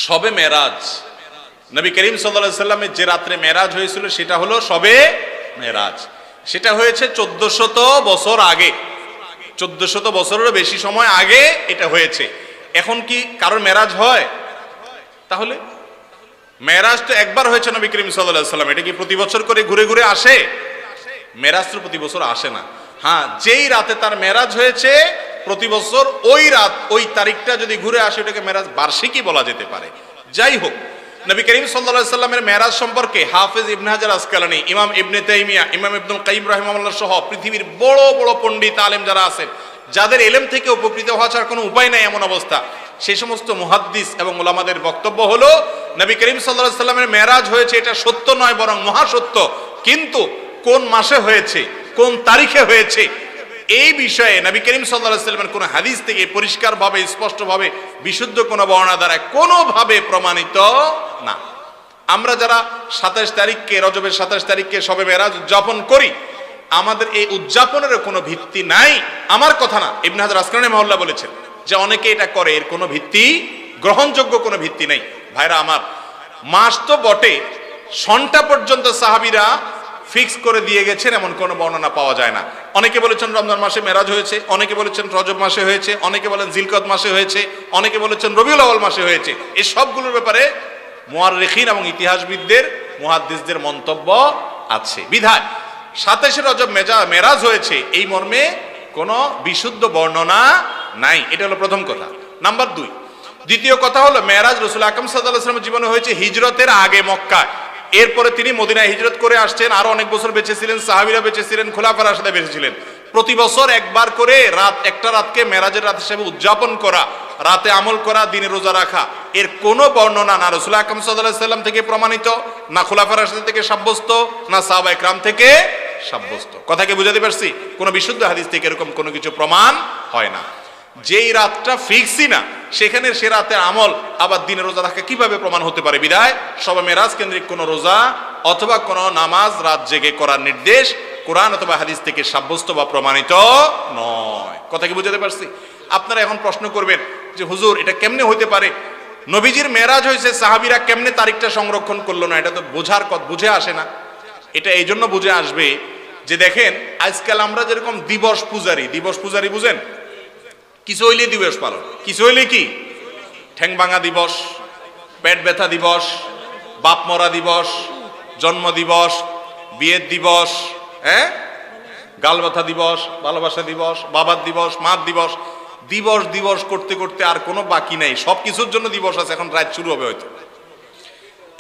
শবে মেরাজ, নবী করিম সাল্লাল্লাহু আলাইহি সাল্লামের যে রাত্রে মেরাজ হয়েছিল সেটা হলো শবে মেরাজ। সেটা হয়েছে 1400 বছর আগে, 1400 বছরেরও বেশি সময় আগে এটা হয়েছে। এখন কি কারোর মেরাজ হয়? তাহলে মেরাজ তো একবার হয়েছে নবী করিম সাল্লাল্লাহু আলাইহি সাল্লাম, এটা কি প্রতি বছর করে ঘুরে ঘুরে আসে? মেরাজ তো প্রতি বছর আসে না। হ্যাঁ, যেই রাতে তার মেরাজ হয়েছে প্রতি বছর ওই রাত ওই তারিখটা যদি ঘুরে আসে ওটাকে মেরাজ বার্ষিকী বলা যেতে পারে। যাই হোক, নবী করিম সাল্লাল্লাহু আলাইহি সাল্লামের মেরাজ সম্পর্কে হাফেজ ইবনে হাজার আসকালানী, ইমাম ইবনে তাইমিয়া, ইমাম ইবনুল কাইয়িম রাহিমাহুল্লাহ সহ পৃথিবীর বড় বড় পণ্ডিত আলেম যারা আছেন, যাদের ইলম থেকে উপকৃত হওয়া ছাড়া কোনো উপায় নাই এমন অবস্থা, সেই সমস্ত মুহাদ্দিস এবং উলামাদের বক্তব্য হলো নবী করিম সাল্লাল্লাহু আলাইহি সাল্লামের মেরাজ হয়েছে এটা সত্য নয় বরং মহাসত্য, কিন্তু কোন মাসে হয়েছে, কোন তারিখে হয়েছে এই বিষয়ে নবী করিম সাল্লাল্লাহু আলাইহি সাল্লামের কোন হাদিস থেকে পরিষ্কারভাবে স্পষ্টভাবে বিশুদ্ধ কোন বর্ণনা দ্বারা কোনোভাবে প্রমাণিত না। আমরা যারা 27 তারিখকে, রজবের 27 তারিখকে শবে মেরাজ উদযাপন করি, আমাদের এই উদযাপনের কোনো ভিত্তি নাই। আমার কথা না, ইবনে হাজার আসকালানী রাহিমাহুল্লাহ বলেছেন যে অনেকে এটা করে, এর কোনো ভিত্তি, গ্রহণযোগ্য কোনো ভিত্তি নেই। ভাইরা আমার, মাস তো বটে, সনটা পর্যন্ত সাহাবীরা ফিক্স করে দিয়ে গেছেন এমন কোনো বর্ণনা পাওয়া যায় না। অনেকে বলেছেন রমজান মাসে মেরাজ হয়েছে, অনেকে বলেছেন রজব মাসে হয়েছে, অনেকে বলেন জিলকদ মাসে হয়েছে, অনেকে বলেছেন রবিউল আউয়াল মাসে হয়েছে। এই সবগুলোর ব্যাপারে মুআররিখিন এবং ইতিহাসবিদদের, মুহাদ্দিসদের মন্তব্য আছে। বিধায় 27 রজব মেরাজ হয়েছে এই মর্মে কোনো বিশুদ্ধ বর্ণনা নাই। এটা হলো প্রথম কথা। নাম্বার 2, দ্বিতীয় কথা হলো মেরাজ রাসূল আকরাম সাল্লাল্লাহু আলাইহি ওয়াসাল্লামের জীবনে হয়েছে হিজরতের আগে মক্কায়। এরপরে তিনি মদিনায় হিজরত করে আসছেন, আরো অনেক বছর বেঁচে ছিলেন, সাহাবীরা বেঁচে ছিলেন, খোলাফায়ে রাশিদিন বেঁচে ছিলেন। প্রতি বছর একবার করে একটা রাতকে মেরাজের রাত হিসেবে উদযাপন করা, রাতে আমল করা, দিনে রোজা রাখা, এর কোনো বর্ণনা না রাসূল আকরাম সাল্লাল্লাহু আলাইহি ওয়াসাল্লাম থেকে প্রমাণিত, না খোলাফায়ে রাশিদিন থেকে সাব্যস্ত, না সাহাবায়ে কেরাম থেকে সাব্যস্ত। কথা কি বুঝাতে পারছি? কোনো বিশুদ্ধ হাদিস থেকে এরকম কোনো কিছু প্রমাণ হয় না। যেই রাতটা ফিক্সই না, সেখানে সে রাতের আমল আবার দিনে রোজা রাখা কিভাবে প্রমাণ হতে পারে? বিধায় শবে মেরাজ কেন্দ্রিক কোনো রোজা অথবা কোনো নামাজ রাত জেগে করার নির্দেশ কোরআন অথবা হাদিস থেকে সাব্যস্ত বা প্রমাণিত নয়। কথা কি বুঝাতে পারছি? আপনারা এখন প্রশ্ন করবেন যে হুজুর এটা কেমনে হতে পারে? নবীজির মেরাজ হয়েছে, সাহাবীরা কেমনে তারিখটা সংরক্ষণ করলো না? এটা তো বুঝে আসে না। এটা এই জন্য বুঝে আসবে যে দেখেন, আজকাল আমরা যেরকম দিবস পূজারি বুঝেন, কিছু হইলে দিবস পালন, কিছু হইলে কি ঠ্যাং ভাঙা দিবস, পেট ব্যথা দিবস, বাপ মরা দিবস, জন্ম দিবস, বিয়ের দিবস, গাল ব্যথা দিবস, ভালোবাসা দিবস, বাবার দিবস, মার দিবস, দিবস করতে করতে আর কোনো বাকি নাই। সব কিছুর জন্য দিবস আছে। এখন রাত শুরু হবে হয়তো।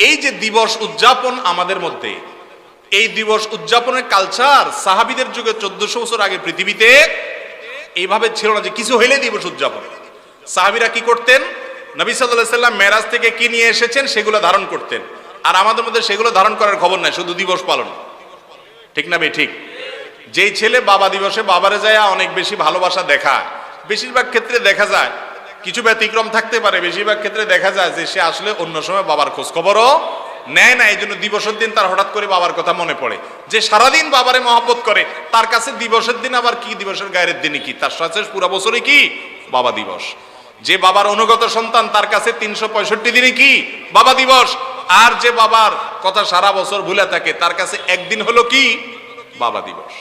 এই যে দিবস উদযাপন আমাদের মধ্যে, এই দিবস উদযাপনের কালচার সাহাবীদের যুগে 1400 বছর আগে পৃথিবীতে এইভাবে ছিল না যে কিছু হইলে দিবস উদযাপন। সাহাবীরা কি করতেন? নবী সাল্লাল্লাহু আলাইহি সাল্লাম মেরাজ থেকে কি নিয়ে এসেছেন সেগুলো ধারণ করতেন, আর আমাদের মধ্যে সেগুলো ধারণ করার খবর নাই, শুধু দিবস পালন। ঠিক না বে? ঠিক। যেই ছেলে বাবা দিবসে বাবারে যায় অনেক বেশি ভালোবাসা দেখায়, বেশিরভাগ ক্ষেত্রে দেখা যায়, কিছু ব্যতিক্রম থাকতে পারে, বেশিরভাগ ক্ষেত্রে দেখা যায় যে সে আসলে অন্য সময় বাবার খোঁজ খবরও নেয় না। এই জন্য দিবসের দিন তার হঠাৎ করে বাবার কথা মনে পড়ে। যে সারাদিন বাবারে মহব্বত করে, তার কাছে দিবসের দিন আবার কি, দিবসের গায়ের দিনই কি, তার সাথে পুরো বছরই কি বাবা দিবস। যে বাবার অনুগত সন্তান, তার কাছে 365 দিনই কি বাবা দিবস। আর যে বাবার কথা সারা বছর ভুলে থাকে, তার কাছে একদিন হলো কি বাবা দিবস।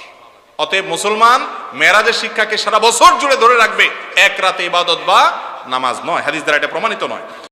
অতএব মুসলমান মেরাজের শিক্ষাকে সারা বছর জুড়ে ধরে রাখবে, এক রাতে ইবাদত বা নামাজ নয়। হাদিস দ্বারা এটা প্রমাণিত নয়।